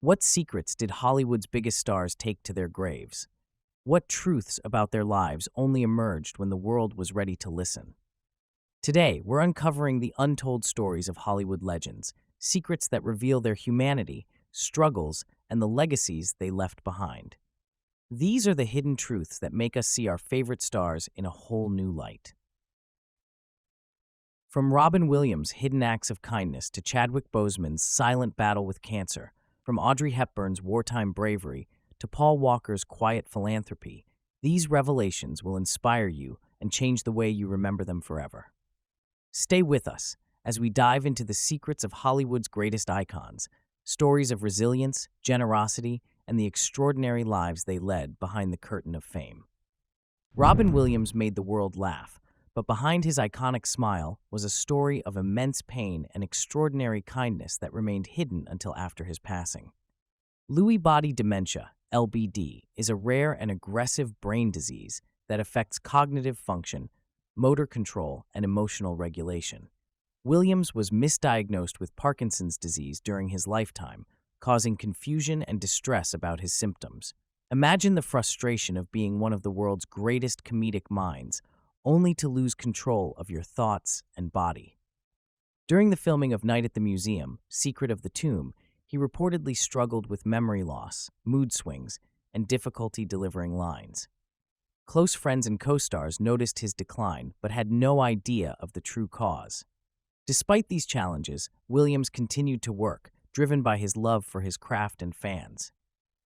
What secrets did Hollywood's biggest stars take to their graves? What truths about their lives only emerged when the world was ready to listen? Today, we're uncovering the untold stories of Hollywood legends, secrets that reveal their humanity, struggles, and the legacies they left behind. These are the hidden truths that make us see our favorite stars in a whole new light. From Robin Williams' hidden acts of kindness to Chadwick Boseman's silent battle with cancer, from Audrey Hepburn's wartime bravery to Paul Walker's quiet philanthropy, these revelations will inspire you and change the way you remember them forever. Stay with us as we dive into the secrets of Hollywood's greatest icons, stories of resilience, generosity, and the extraordinary lives they led behind the curtain of fame. Robin Williams made the world laugh, but behind his iconic smile was a story of immense pain and extraordinary kindness that remained hidden until after his passing. Lewy body dementia, LBD, is a rare and aggressive brain disease that affects cognitive function, motor control, and emotional regulation. Williams was misdiagnosed with Parkinson's disease during his lifetime, causing confusion and distress about his symptoms. Imagine the frustration of being one of the world's greatest comedic minds, only to lose control of your thoughts and body. During the filming of Night at the Museum, Secret of the Tomb, he reportedly struggled with memory loss, mood swings, and difficulty delivering lines. Close friends and co-stars noticed his decline but had no idea of the true cause. Despite these challenges, Williams continued to work, driven by his love for his craft and fans.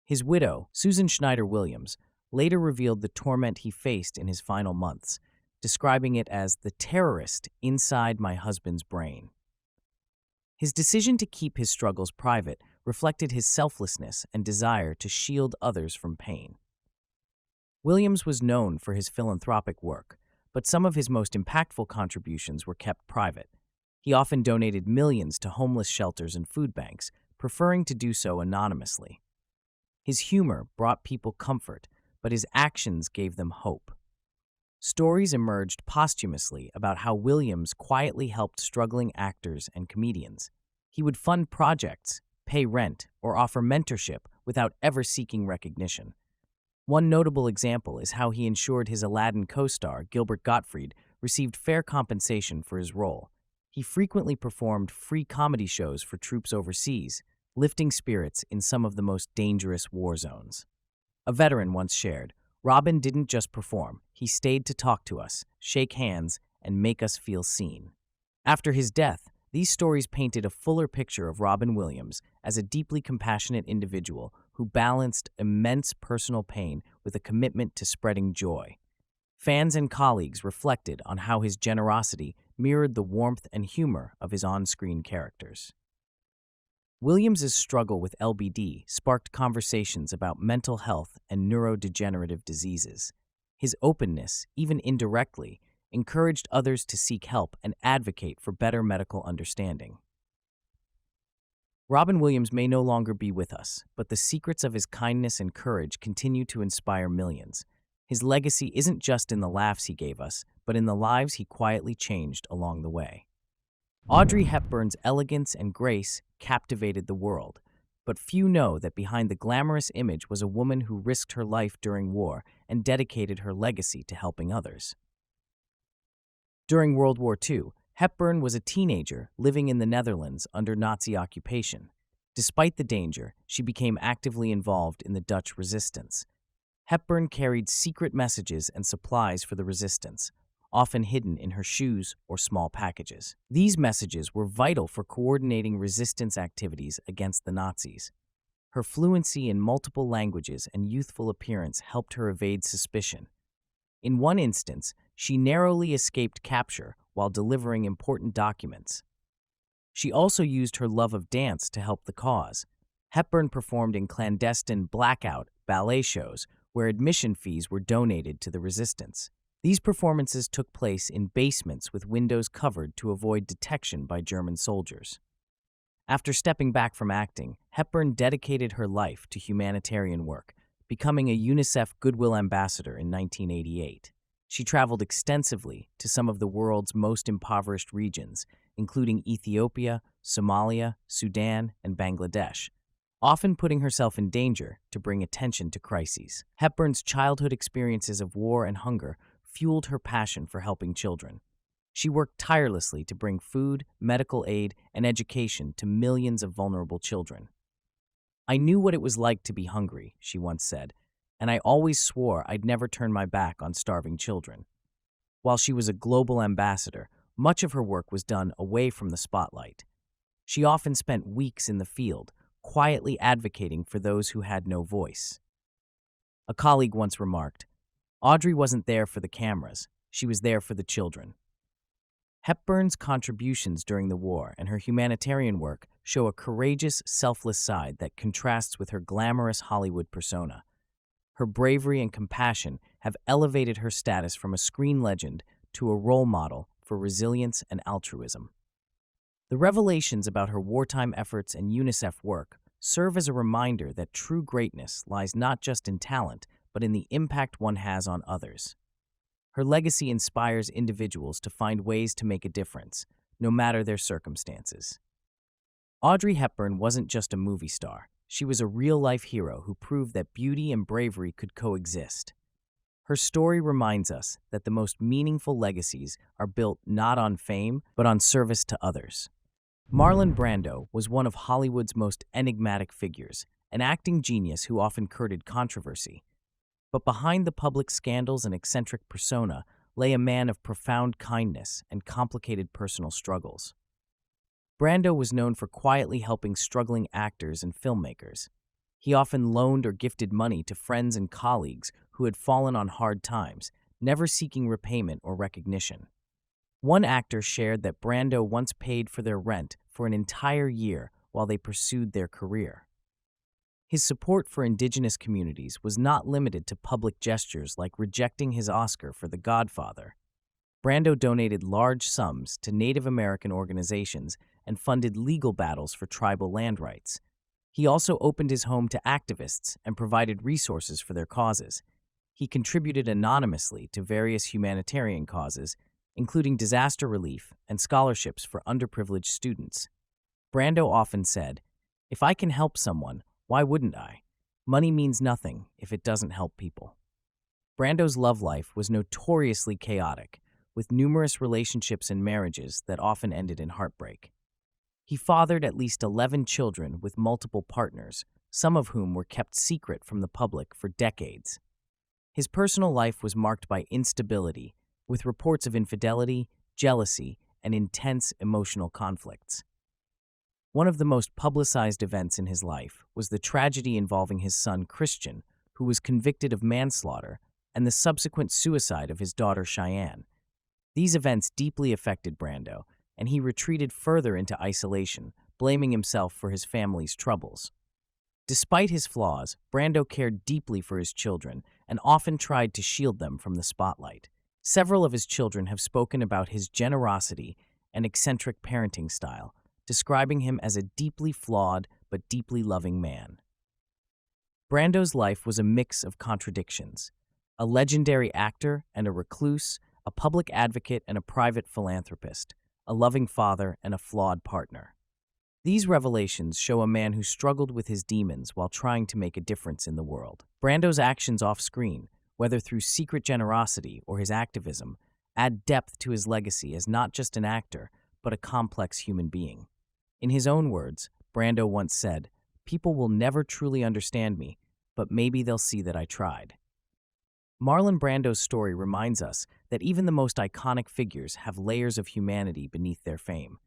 His widow, Susan Schneider Williams, later revealed the torment he faced in his final months, describing it as the terrorist inside my husband's brain. His decision to keep his struggles private reflected his selflessness and desire to shield others from pain. Williams was known for his philanthropic work, but some of his most impactful contributions were kept private. He often donated millions to homeless shelters and food banks, preferring to do so anonymously. His humor brought people comfort, but his actions gave them hope. Stories emerged posthumously about how Williams quietly helped struggling actors and comedians. He would fund projects, pay rent, or offer mentorship without ever seeking recognition. One notable example is how he ensured his Aladdin co-star, Gilbert Gottfried, received fair compensation for his role. He frequently performed free comedy shows for troops overseas, lifting spirits in some of the most dangerous war zones. A veteran once shared, "Robin didn't just perform, he stayed to talk to us, shake hands, and make us feel seen." After his death, these stories painted a fuller picture of Robin Williams as a deeply compassionate individual who balanced immense personal pain with a commitment to spreading joy. Fans and colleagues reflected on how his generosity mirrored the warmth and humor of his on-screen characters. Williams's struggle with LBD sparked conversations about mental health and neurodegenerative diseases. His openness, even indirectly, encouraged others to seek help and advocate for better medical understanding. Robin Williams may no longer be with us, but the secrets of his kindness and courage continue to inspire millions. His legacy isn't just in the laughs he gave us, but in the lives he quietly changed along the way. Audrey Hepburn's elegance and grace captivated the world, but few know that behind the glamorous image was a woman who risked her life during war and dedicated her legacy to helping others. During World War II, Hepburn was a teenager living in the Netherlands under Nazi occupation. Despite the danger, she became actively involved in the Dutch resistance. Hepburn carried secret messages and supplies for the resistance, often hidden in her shoes or small packages. These messages were vital for coordinating resistance activities against the Nazis. Her fluency in multiple languages and youthful appearance helped her evade suspicion. In one instance, she narrowly escaped capture while delivering important documents. She also used her love of dance to help the cause. Hepburn performed in clandestine blackout ballet shows where admission fees were donated to the resistance. These performances took place in basements with windows covered to avoid detection by German soldiers. After stepping back from acting, Hepburn dedicated her life to humanitarian work, becoming a UNICEF Goodwill Ambassador in 1988. She traveled extensively to some of the world's most impoverished regions, including Ethiopia, Somalia, Sudan, and Bangladesh, often putting herself in danger to bring attention to crises. Hepburn's childhood experiences of war and hunger fueled her passion for helping children. She worked tirelessly to bring food, medical aid, and education to millions of vulnerable children. "I knew what it was like to be hungry," she once said, "and I always swore I'd never turn my back on starving children." While she was a global ambassador, much of her work was done away from the spotlight. She often spent weeks in the field, quietly advocating for those who had no voice. A colleague once remarked, "Audrey wasn't there for the cameras, she was there for the children." Hepburn's contributions during the war and her humanitarian work show a courageous, selfless side that contrasts with her glamorous Hollywood persona. Her bravery and compassion have elevated her status from a screen legend to a role model for resilience and altruism. The revelations about her wartime efforts and UNICEF work serve as a reminder that true greatness lies not just in talent, but in the impact one has on others. Her legacy inspires individuals to find ways to make a difference, no matter their circumstances. Audrey Hepburn wasn't just a movie star. She was a real-life hero who proved that beauty and bravery could coexist. Her story reminds us that the most meaningful legacies are built not on fame, but on service to others. Marlon Brando was one of Hollywood's most enigmatic figures, an acting genius who often courted controversy. But behind the public scandals and eccentric persona lay a man of profound kindness and complicated personal struggles. Brando was known for quietly helping struggling actors and filmmakers. He often loaned or gifted money to friends and colleagues who had fallen on hard times, never seeking repayment or recognition. One actor shared that Brando once paid for their rent for an entire year while they pursued their career. His support for indigenous communities was not limited to public gestures like rejecting his Oscar for The Godfather. Brando donated large sums to Native American organizations and funded legal battles for tribal land rights. He also opened his home to activists and provided resources for their causes. He contributed anonymously to various humanitarian causes, including disaster relief and scholarships for underprivileged students. Brando often said, "If I can help someone, why wouldn't I? Money means nothing if it doesn't help people." Brando's love life was notoriously chaotic, with numerous relationships and marriages that often ended in heartbreak. He fathered at least 11 children with multiple partners, some of whom were kept secret from the public for decades. His personal life was marked by instability, with reports of infidelity, jealousy, and intense emotional conflicts. One of the most publicized events in his life was the tragedy involving his son Christian, who was convicted of manslaughter, and the subsequent suicide of his daughter Cheyenne. These events deeply affected Brando, and he retreated further into isolation, blaming himself for his family's troubles. Despite his flaws, Brando cared deeply for his children and often tried to shield them from the spotlight. Several of his children have spoken about his generosity and eccentric parenting style, describing him as a deeply flawed but deeply loving man. Brando's life was a mix of contradictions: a legendary actor and a recluse, a public advocate and a private philanthropist, a loving father and a flawed partner. These revelations show a man who struggled with his demons while trying to make a difference in the world. Brando's actions off-screen, whether through secret generosity or his activism, add depth to his legacy as not just an actor, but a complex human being. In his own words, Brando once said, "People will never truly understand me, but maybe they'll see that I tried." Marlon Brando's story reminds us that even the most iconic figures have layers of humanity beneath their fame.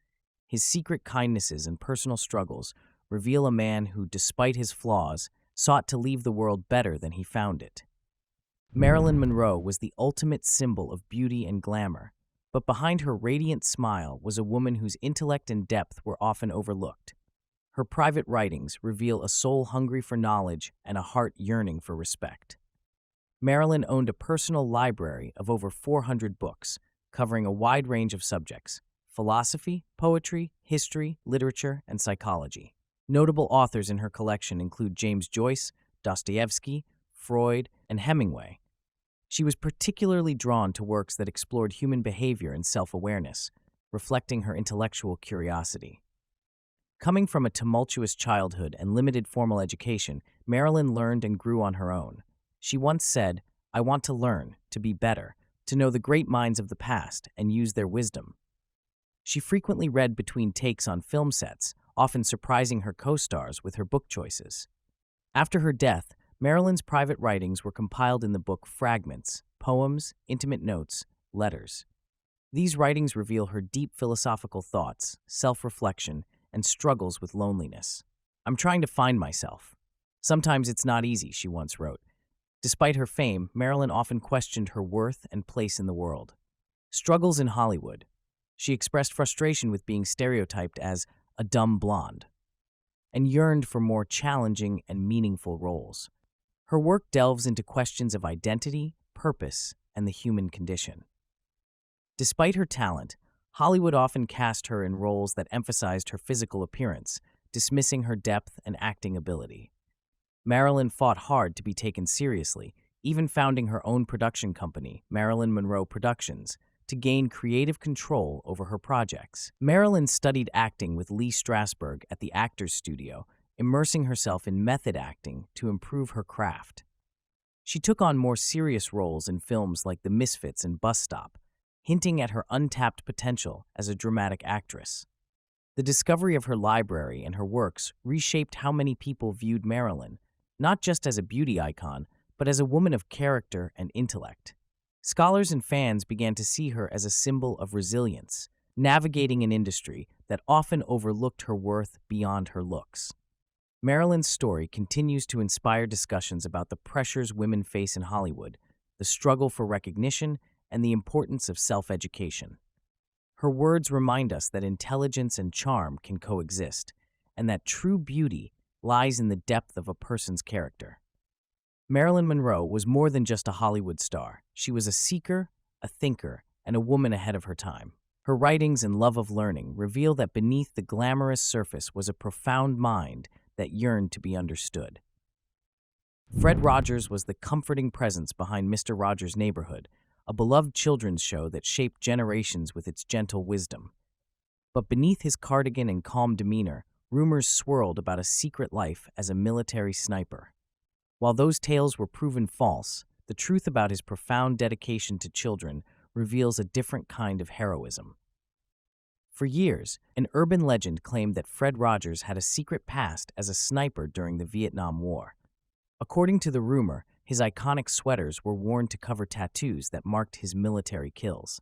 His secret kindnesses and personal struggles reveal a man who, despite his flaws, sought to leave the world better than he found it. Marilyn Monroe was the ultimate symbol of beauty and glamour, but behind her radiant smile was a woman whose intellect and depth were often overlooked. Her private writings reveal a soul hungry for knowledge and a heart yearning for respect. Marilyn owned a personal library of over 400 books, covering a wide range of subjects: philosophy, poetry, history, literature, and psychology. Notable authors in her collection include James Joyce, Dostoevsky, Freud, and Hemingway. She was particularly drawn to works that explored human behavior and self-awareness, reflecting her intellectual curiosity. Coming from a tumultuous childhood and limited formal education, Marilyn learned and grew on her own. She once said, "I want to learn, to be better, to know the great minds of the past and use their wisdom." She frequently read between takes on film sets, often surprising her co-stars with her book choices. After her death, Marilyn's private writings were compiled in the book Fragments, Poems, Intimate Notes, Letters. These writings reveal her deep philosophical thoughts, self-reflection, and struggles with loneliness. "I'm trying to find myself. Sometimes it's not easy," she once wrote. Despite her fame, Marilyn often questioned her worth and place in the world. Struggles in Hollywood. She expressed frustration with being stereotyped as a dumb blonde and yearned for more challenging and meaningful roles. Her work delves into questions of identity, purpose, and the human condition. Despite her talent, Hollywood often cast her in roles that emphasized her physical appearance, dismissing her depth and acting ability. Marilyn fought hard to be taken seriously, even founding her own production company, Marilyn Monroe Productions, to gain creative control over her projects. Marilyn studied acting with Lee Strasberg at the Actors Studio, immersing herself in method acting to improve her craft. She took on more serious roles in films like The Misfits and Bus Stop, hinting at her untapped potential as a dramatic actress. The discovery of her library and her works reshaped how many people viewed Marilyn, not just as a beauty icon, but as a woman of character and intellect. Scholars and fans began to see her as a symbol of resilience, navigating an industry that often overlooked her worth beyond her looks. Marilyn's story continues to inspire discussions about the pressures women face in Hollywood, the struggle for recognition, and the importance of self-education. Her words remind us that intelligence and charm can coexist, and that true beauty lies in the depth of a person's character. Marilyn Monroe was more than just a Hollywood star. She was a seeker, a thinker, and a woman ahead of her time. Her writings and love of learning reveal that beneath the glamorous surface was a profound mind that yearned to be understood. Fred Rogers was the comforting presence behind Mr. Rogers' Neighborhood, a beloved children's show that shaped generations with its gentle wisdom. But beneath his cardigan and calm demeanor, rumors swirled about a secret life as a military sniper. While those tales were proven false, the truth about his profound dedication to children reveals a different kind of heroism. For years, an urban legend claimed that Fred Rogers had a secret past as a sniper during the Vietnam War. According to the rumor, his iconic sweaters were worn to cover tattoos that marked his military kills.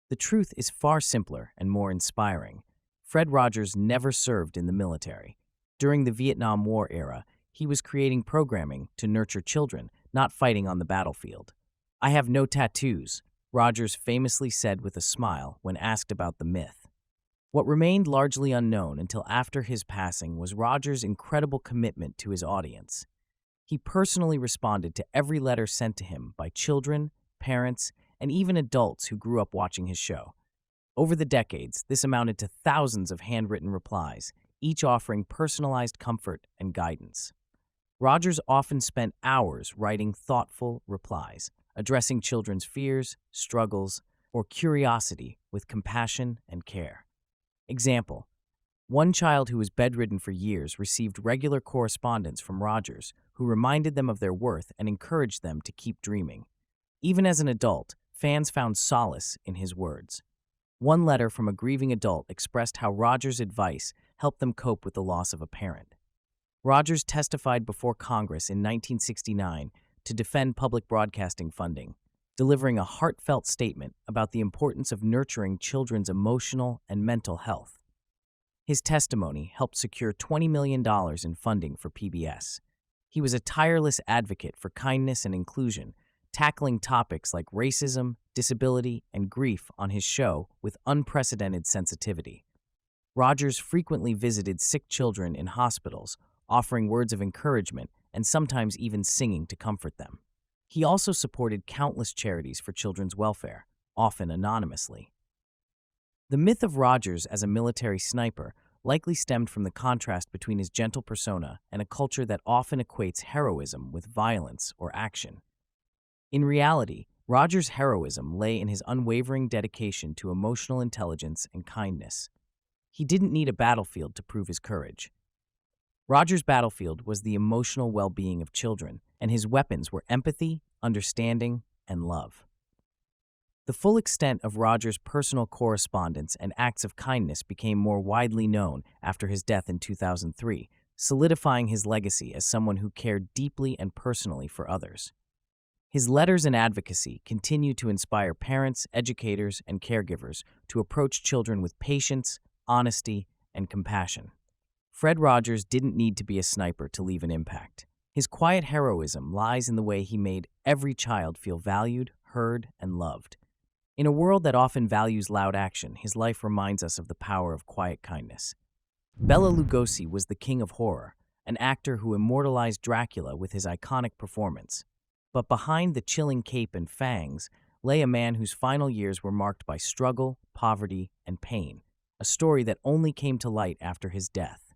The truth is far simpler and more inspiring. Fred Rogers never served in the military. During the Vietnam War era, he was creating programming to nurture children, not fighting on the battlefield. "I have no tattoos," Rogers famously said with a smile when asked about the myth. What remained largely unknown until after his passing was Rogers' incredible commitment to his audience. He personally responded to every letter sent to him by children, parents, and even adults who grew up watching his show. Over the decades, this amounted to thousands of handwritten replies, each offering personalized comfort and guidance. Rogers often spent hours writing thoughtful replies, addressing children's fears, struggles, or curiosity with compassion and care. Example: one child who was bedridden for years received regular correspondence from Rogers, who reminded them of their worth and encouraged them to keep dreaming. Even as an adult, fans found solace in his words. One letter from a grieving adult expressed how Rogers' advice helped them cope with the loss of a parent. Rogers testified before Congress in 1969 to defend public broadcasting funding, delivering a heartfelt statement about the importance of nurturing children's emotional and mental health. His testimony helped secure $20 million in funding for PBS. He was a tireless advocate for kindness and inclusion, tackling topics like racism, disability, and grief on his show with unprecedented sensitivity. Rogers frequently visited sick children in hospitals, offering words of encouragement and sometimes even singing to comfort them. He also supported countless charities for children's welfare, often anonymously. The myth of Rogers as a military sniper likely stemmed from the contrast between his gentle persona and a culture that often equates heroism with violence or action. In reality, Rogers' heroism lay in his unwavering dedication to emotional intelligence and kindness. He didn't need a battlefield to prove his courage. Roger's battlefield was the emotional well-being of children, and his weapons were empathy, understanding, and love. The full extent of Roger's personal correspondence and acts of kindness became more widely known after his death in 2003, solidifying his legacy as someone who cared deeply and personally for others. His letters and advocacy continue to inspire parents, educators, and caregivers to approach children with patience, honesty, and compassion. Fred Rogers didn't need to be a sniper to leave an impact. His quiet heroism lies in the way he made every child feel valued, heard, and loved. In a world that often values loud action, his life reminds us of the power of quiet kindness. Bela Lugosi was the king of horror, an actor who immortalized Dracula with his iconic performance. But behind the chilling cape and fangs lay a man whose final years were marked by struggle, poverty, and pain, a story that only came to light after his death.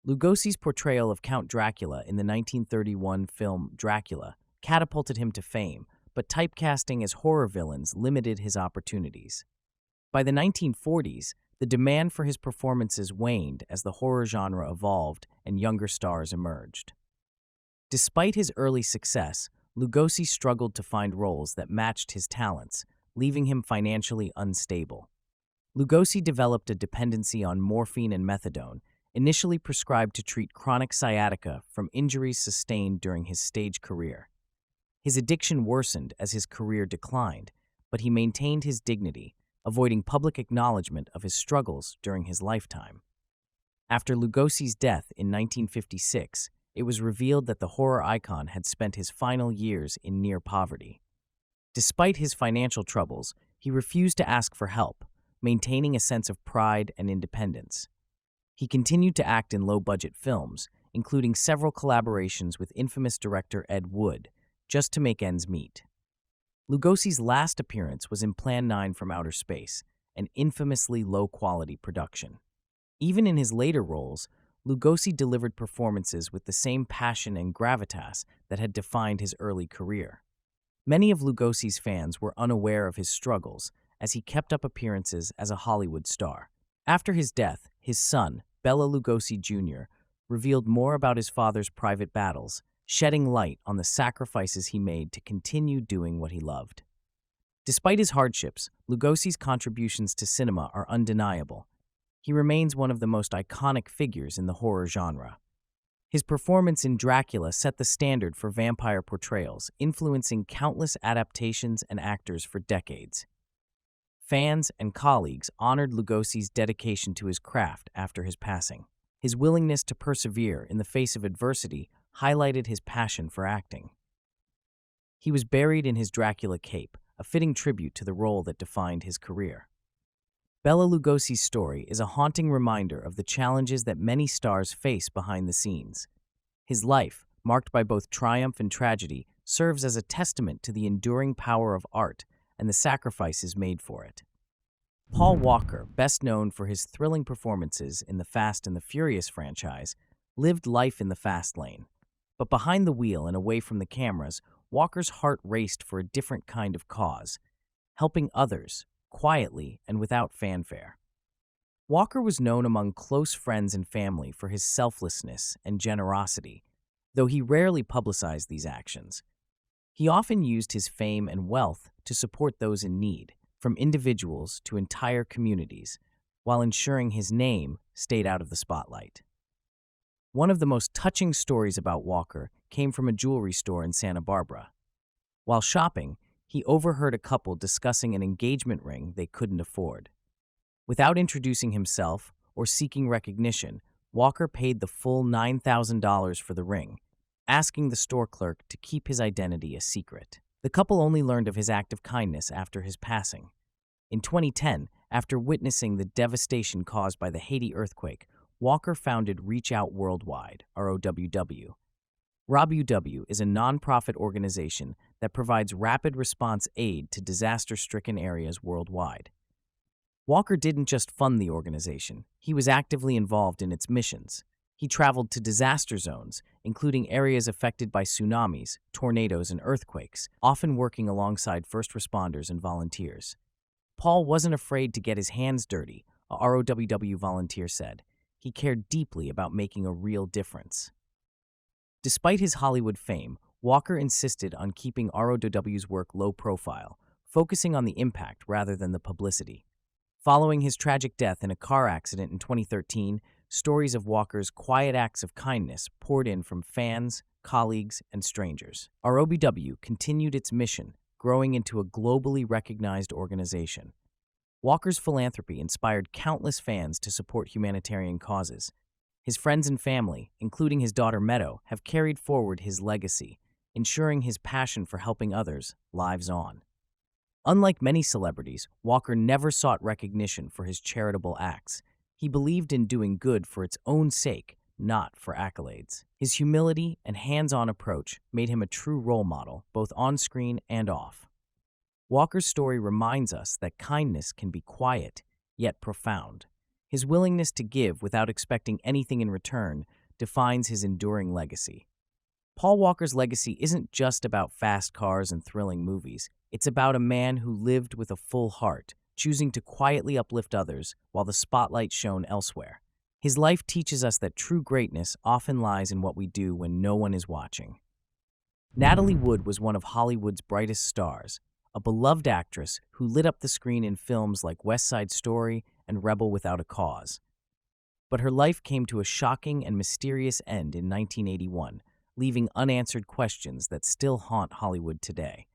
Lugosi's portrayal of Count Dracula in the 1931 film Dracula catapulted him to fame, but typecasting as horror villains limited his opportunities. By the 1940s, the demand for his performances waned as the horror genre evolved and younger stars emerged. Despite his early success, Lugosi struggled to find roles that matched his talents, leaving him financially unstable. Lugosi developed a dependency on morphine and methadone, initially prescribed to treat chronic sciatica from injuries sustained during his stage career. His addiction worsened as his career declined, but he maintained his dignity, avoiding public acknowledgement of his struggles during his lifetime. After Lugosi's death in 1956, it was revealed that the horror icon had spent his final years in near poverty. Despite his financial troubles, he refused to ask for help, maintaining a sense of pride and independence. He continued to act in low-budget films, including several collaborations with infamous director Ed Wood, just to make ends meet. Lugosi's last appearance was in Plan 9 from Outer Space, an infamously low-quality production. Even in his later roles, Lugosi delivered performances with the same passion and gravitas that had defined his early career. Many of Lugosi's fans were unaware of his struggles as he kept up appearances as a Hollywood star. After his death, his son, Bela Lugosi Jr., revealed more about his father's private battles, shedding light on the sacrifices he made to continue doing what he loved. Despite his hardships, Lugosi's contributions to cinema are undeniable. He remains one of the most iconic figures in the horror genre. His performance in Dracula set the standard for vampire portrayals, influencing countless adaptations and actors for decades. Fans and colleagues honored Lugosi's dedication to his craft after his passing. His willingness to persevere in the face of adversity highlighted his passion for acting. He was buried in his Dracula cape, a fitting tribute to the role that defined his career. Bela Lugosi's story is a haunting reminder of the challenges that many stars face behind the scenes. His life, marked by both triumph and tragedy, serves as a testament to the enduring power of art and the sacrifices made for it. Paul Walker, best known for his thrilling performances in the Fast and the Furious franchise, lived life in the fast lane. But behind the wheel and away from the cameras, Walker's heart raced for a different kind of cause, helping others, quietly and without fanfare. Walker was known among close friends and family for his selflessness and generosity, though he rarely publicized these actions. He often used his fame and wealth to support those in need, from individuals to entire communities, while ensuring his name stayed out of the spotlight. One of the most touching stories about Walker came from a jewelry store in Santa Barbara. While shopping, he overheard a couple discussing an engagement ring they couldn't afford. Without introducing himself or seeking recognition, Walker paid the full $9,000 for the ring, asking the store clerk to keep his identity a secret. The couple only learned of his act of kindness after his passing. In 2010, after witnessing the devastation caused by the Haiti earthquake, Walker founded Reach Out Worldwide, ROWW. ROWW is a nonprofit organization that provides rapid response aid to disaster-stricken areas worldwide. Walker didn't just fund the organization, he was actively involved in its missions. He traveled to disaster zones, including areas affected by tsunamis, tornadoes, and earthquakes, often working alongside first responders and volunteers. Paul wasn't afraid to get his hands dirty, a ROWW volunteer said. He cared deeply about making a real difference. Despite his Hollywood fame, Walker insisted on keeping ROWW's work low profile, focusing on the impact rather than the publicity. Following his tragic death in a car accident in 2013, stories of Walker's quiet acts of kindness poured in from fans, colleagues, and strangers. ROWW continued its mission, growing into a globally recognized organization. Walker's philanthropy inspired countless fans to support humanitarian causes. His friends and family, including his daughter Meadow, have carried forward his legacy, ensuring his passion for helping others lives on. Unlike many celebrities, Walker never sought recognition for his charitable acts. He believed in doing good for its own sake, not for accolades. His humility and hands-on approach made him a true role model, both on-screen and off. Walker's story reminds us that kindness can be quiet, yet profound. His willingness to give without expecting anything in return defines his enduring legacy. Paul Walker's legacy isn't just about fast cars and thrilling movies. It's about a man who lived with a full heart, choosing to quietly uplift others while the spotlight shone elsewhere. His life teaches us that true greatness often lies in what we do when no one is watching. Natalie Wood was one of Hollywood's brightest stars, a beloved actress who lit up the screen in films like West Side Story and Rebel Without a Cause. But her life came to a shocking and mysterious end in 1981, leaving unanswered questions that still haunt Hollywood today.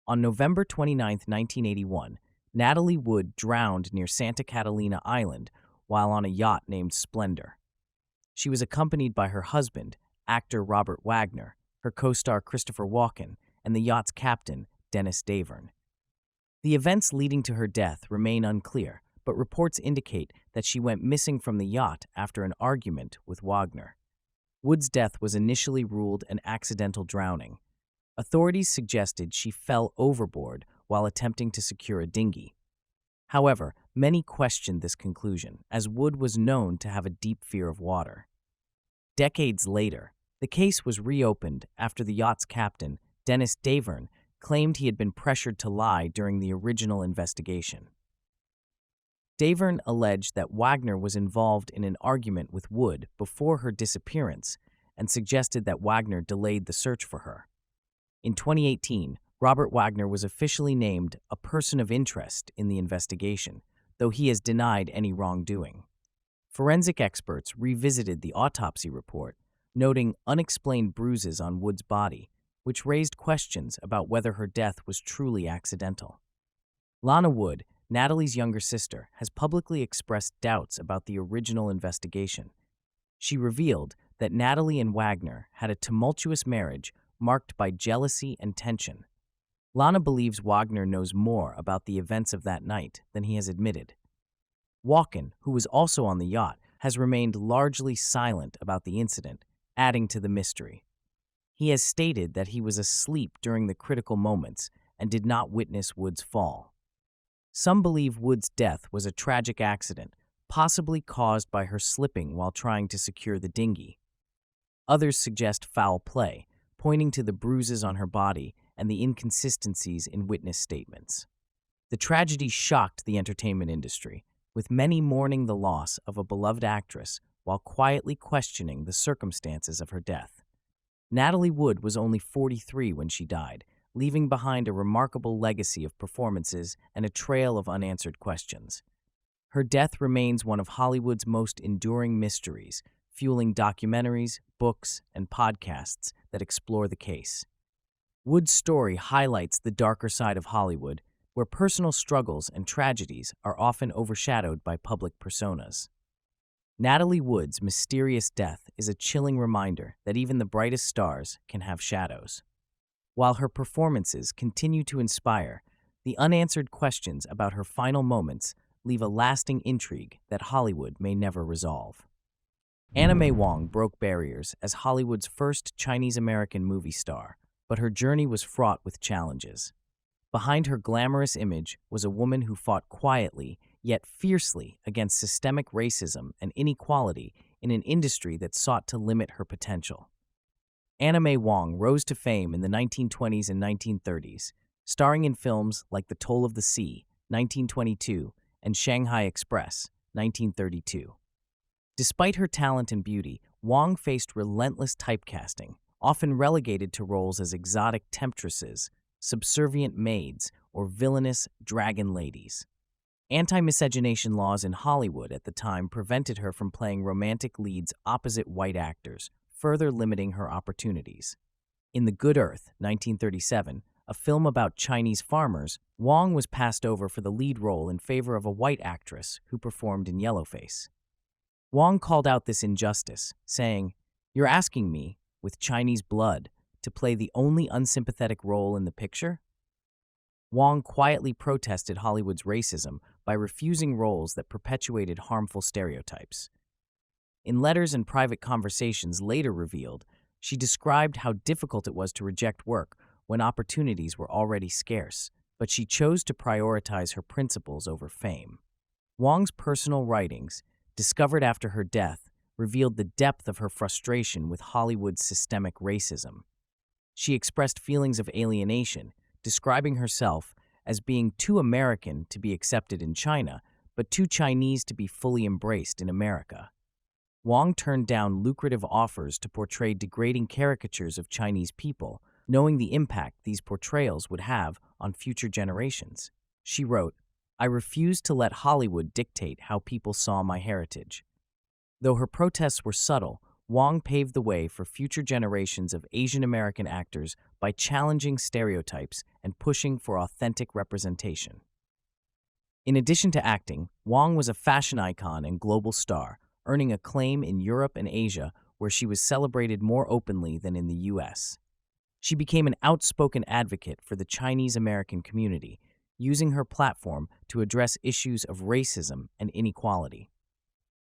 On November 29, 1981, Natalie Wood drowned near Santa Catalina Island while on a yacht named Splendor. She was accompanied by her husband, actor Robert Wagner, her co-star Christopher Walken, and the yacht's captain, Dennis Davern. The events leading to her death remain unclear, but reports indicate that she went missing from the yacht after an argument with Wagner. Wood's death was initially ruled an accidental drowning. Authorities suggested she fell overboard while attempting to secure a dinghy. However, many questioned this conclusion, as Wood was known to have a deep fear of water. Decades later, the case was reopened after the yacht's captain, Dennis Davern, claimed he had been pressured to lie during the original investigation. Davern alleged that Wagner was involved in an argument with Wood before her disappearance and suggested that Wagner delayed the search for her. In 2018, Robert Wagner was officially named a person of interest in the investigation, though he has denied any wrongdoing. Forensic experts revisited the autopsy report, noting unexplained bruises on Wood's body, which raised questions about whether her death was truly accidental. Lana Wood, Natalie's younger sister, has publicly expressed doubts about the original investigation. She revealed that Natalie and Wagner had a tumultuous marriage marked by jealousy and tension. Lana believes Wagner knows more about the events of that night than he has admitted. Walken, who was also on the yacht, has remained largely silent about the incident, adding to the mystery. He has stated that he was asleep during the critical moments and did not witness Wood's fall. Some believe Wood's death was a tragic accident, possibly caused by her slipping while trying to secure the dinghy. Others suggest foul play, pointing to the bruises on her body and the inconsistencies in witness statements. The tragedy shocked the entertainment industry, with many mourning the loss of a beloved actress while quietly questioning the circumstances of her death. Natalie Wood was only 43 when she died, leaving behind a remarkable legacy of performances and a trail of unanswered questions. Her death remains one of Hollywood's most enduring mysteries, fueling documentaries, books, and podcasts that explore the case. Wood's story highlights the darker side of Hollywood, where personal struggles and tragedies are often overshadowed by public personas. Natalie Wood's mysterious death is a chilling reminder that even the brightest stars can have shadows. While her performances continue to inspire, the unanswered questions about her final moments leave a lasting intrigue that Hollywood may never resolve. May Wong broke barriers as Hollywood's first Chinese-American movie star, but her journey was fraught with challenges. Behind her glamorous image was a woman who fought quietly yet fiercely against systemic racism and inequality in an industry that sought to limit her potential. May Wong rose to fame in the 1920s and 1930s, starring in films like The Toll of the Sea, 1922, and Shanghai Express, 1932. Despite her talent and beauty, Wong faced relentless typecasting, often relegated to roles as exotic temptresses, subservient maids, or villainous dragon ladies. Anti-miscegenation laws in Hollywood at the time prevented her from playing romantic leads opposite white actors, further limiting her opportunities. In The Good Earth, 1937, a film about Chinese farmers, Wong was passed over for the lead role in favor of a white actress who performed in yellowface. Wong called out this injustice, saying, "You're asking me, with Chinese blood, to play the only unsympathetic role in the picture?" Wong quietly protested Hollywood's racism by refusing roles that perpetuated harmful stereotypes. In letters and private conversations later revealed, she described how difficult it was to reject work when opportunities were already scarce, but she chose to prioritize her principles over fame. Wong's personal writings, discovered after her death, revealed the depth of her frustration with Hollywood's systemic racism. She expressed feelings of alienation, describing herself as being too American to be accepted in China, but too Chinese to be fully embraced in America. Wong turned down lucrative offers to portray degrading caricatures of Chinese people, knowing the impact these portrayals would have on future generations. She wrote, "I refused to let Hollywood dictate how people saw my heritage." Though her protests were subtle, Wong paved the way for future generations of Asian American actors by challenging stereotypes and pushing for authentic representation. In addition to acting, Wong was a fashion icon and global star, earning acclaim in Europe and Asia, where she was celebrated more openly than in the U.S. She became an outspoken advocate for the Chinese American community, using her platform to address issues of racism and inequality.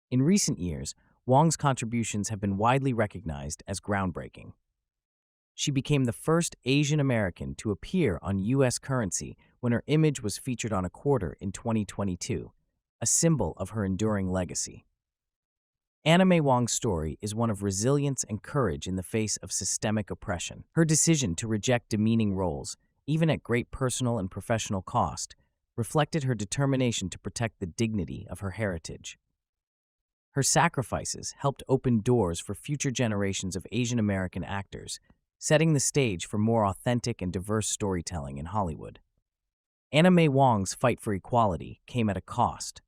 In recent years, Wong's contributions have been widely recognized as groundbreaking. She became the first Asian American to appear on U.S. currency when her image was featured on a quarter in 2022, a symbol of her enduring legacy. May Wong's story is one of resilience and courage in the face of systemic oppression. Her decision to reject demeaning roles, even at great personal and professional cost, reflected her determination to protect the dignity of her heritage. Her sacrifices helped open doors for future generations of Asian American actors, setting the stage for more authentic and diverse storytelling in Hollywood. May Wong's fight for equality came at a cost,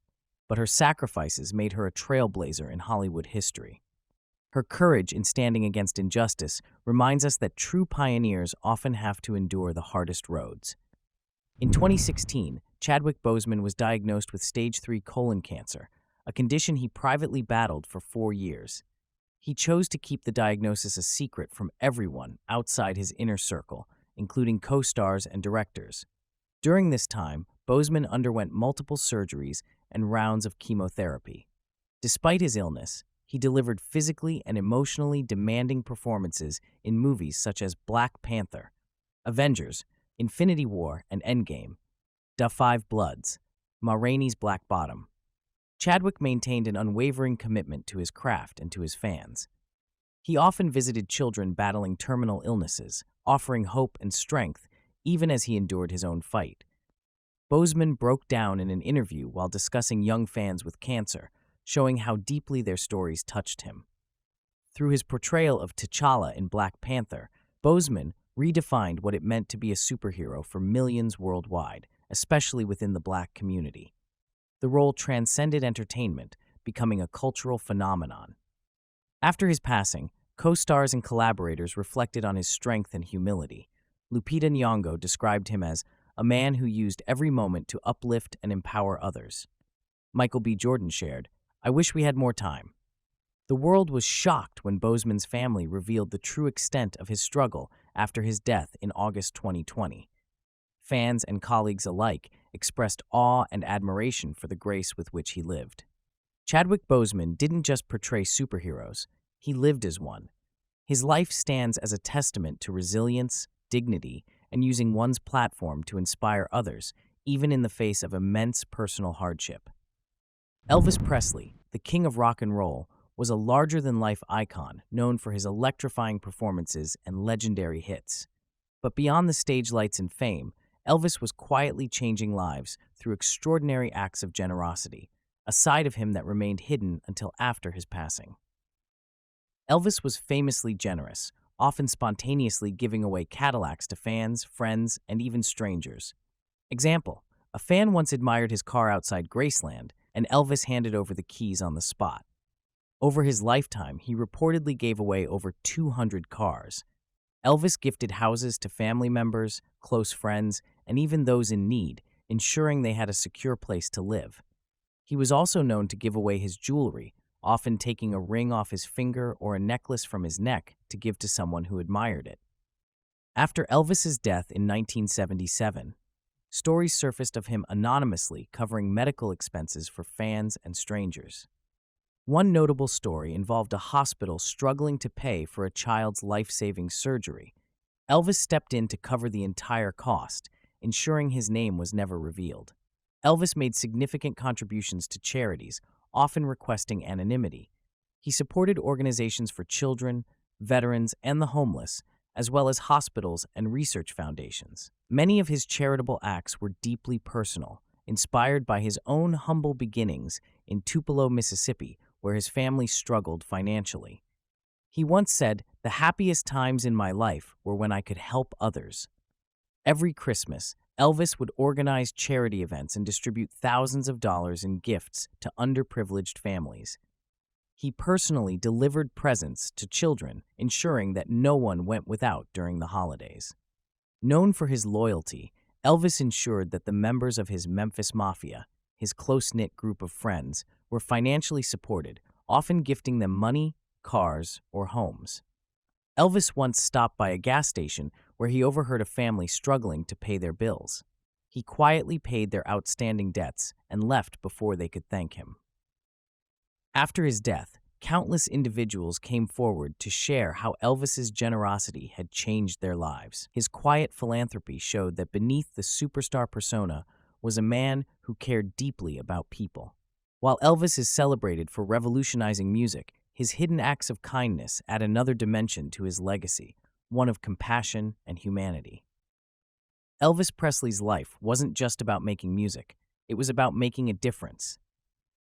but her sacrifices made her a trailblazer in Hollywood history. Her courage in standing against injustice reminds us that true pioneers often have to endure the hardest roads. In 2016, Chadwick Boseman was diagnosed with stage 3 colon cancer, a condition he privately battled for 4 years. He chose to keep the diagnosis a secret from everyone outside his inner circle, including co-stars and directors. During this time, Boseman underwent multiple surgeries and rounds of chemotherapy. Despite his illness, he delivered physically and emotionally demanding performances in movies such as Black Panther, Avengers, Infinity War and Endgame, Da 5 Bloods, Ma Rainey's Black Bottom. Chadwick maintained an unwavering commitment to his craft and to his fans. He often visited children battling terminal illnesses, offering hope and strength even as he endured his own fight. Boseman broke down in an interview while discussing young fans with cancer, showing how deeply their stories touched him. Through his portrayal of T'Challa in Black Panther, Boseman redefined what it meant to be a superhero for millions worldwide, especially within the Black community. The role transcended entertainment, becoming a cultural phenomenon. After his passing, co-stars and collaborators reflected on his strength and humility. Lupita Nyong'o described him as a man who used every moment to uplift and empower others. Michael B. Jordan shared, "I wish we had more time." The world was shocked when Boseman's family revealed the true extent of his struggle after his death in August 2020. Fans and colleagues alike expressed awe and admiration for the grace with which he lived. Chadwick Boseman didn't just portray superheroes, he lived as one. His life stands as a testament to resilience, dignity, and using one's platform to inspire others, even in the face of immense personal hardship. Elvis Presley, the king of rock and roll, was a larger-than-life icon known for his electrifying performances and legendary hits. But beyond the stage lights and fame, Elvis was quietly changing lives through extraordinary acts of generosity. a side of him that remained hidden until after his passing. Elvis was famously generous, often spontaneously giving away Cadillacs to fans, friends, and even strangers. Example: a fan once admired his car outside Graceland, and Elvis handed over the keys on the spot. Over his lifetime, he reportedly gave away over 200 cars. Elvis gifted houses to family members, close friends, and even those in need, ensuring they had a secure place to live. He was also known to give away his jewelry, often taking a ring off his finger or a necklace from his neck to give to someone who admired it. After Elvis's death in 1977, stories surfaced of him anonymously covering medical expenses for fans and strangers. One notable story involved a hospital struggling to pay for a child's life-saving surgery. Elvis stepped in to cover the entire cost, ensuring his name was never revealed. Elvis made significant contributions to charities, often requesting anonymity. He supported organizations for children, veterans, and the homeless, as well as hospitals and research foundations. Many of his charitable acts were deeply personal, inspired by his own humble beginnings in Tupelo, Mississippi, where his family struggled financially. He once said, "The happiest times in my life were when I could help others." Every Christmas, Elvis would organize charity events and distribute thousands of dollars in gifts to underprivileged families. He personally delivered presents to children, ensuring that no one went without during the holidays. Known for his loyalty, Elvis ensured that the members of his Memphis Mafia, his close-knit group of friends, were financially supported, often gifting them money, cars, or homes. Elvis once stopped by a gas station where he overheard a family struggling to pay their bills. He quietly paid their outstanding debts and left before they could thank him. After his death, countless individuals came forward to share how Elvis's generosity had changed their lives. His quiet philanthropy showed that beneath the superstar persona was a man who cared deeply about people. While Elvis is celebrated for revolutionizing music, his hidden acts of kindness add another dimension to his legacy, one of compassion and humanity. Elvis Presley's life wasn't just about making music, it was about making a difference.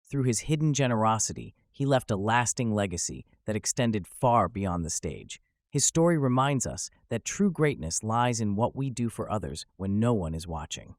Through his hidden generosity, he left a lasting legacy that extended far beyond the stage. His story reminds us that true greatness lies in what we do for others when no one is watching.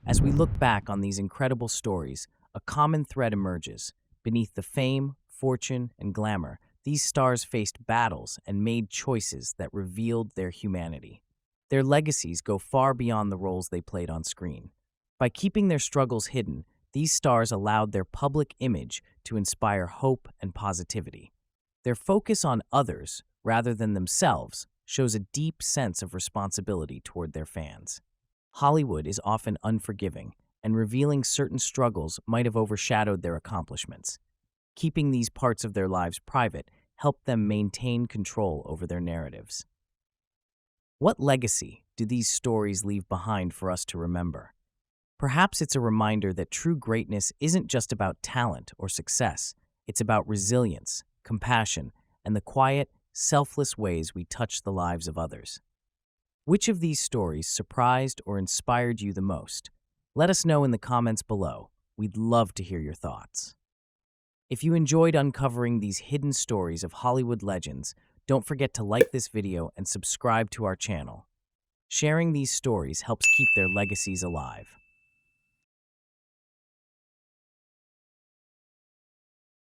As we look back on these incredible stories, a common thread emerges. Beneath the fame, fortune, and glamour, these stars faced battles and made choices that revealed their humanity. Their legacies go far beyond the roles they played on screen. By keeping their struggles hidden, these stars allowed their public image to inspire hope and positivity. Their focus on others, rather than themselves, shows a deep sense of responsibility toward their fans. Hollywood is often unforgiving, and revealing certain struggles might have overshadowed their accomplishments. Keeping these parts of their lives private helped them maintain control over their narratives. What legacy do these stories leave behind for us to remember? Perhaps it's a reminder that true greatness isn't just about talent or success. It's about resilience, compassion, and the quiet, selfless ways we touch the lives of others. Which of these stories surprised or inspired you the most? Let us know in the comments below. We'd love to hear your thoughts. If you enjoyed uncovering these hidden stories of Hollywood legends, don't forget to like this video and subscribe to our channel. Sharing these stories helps keep their legacies alive.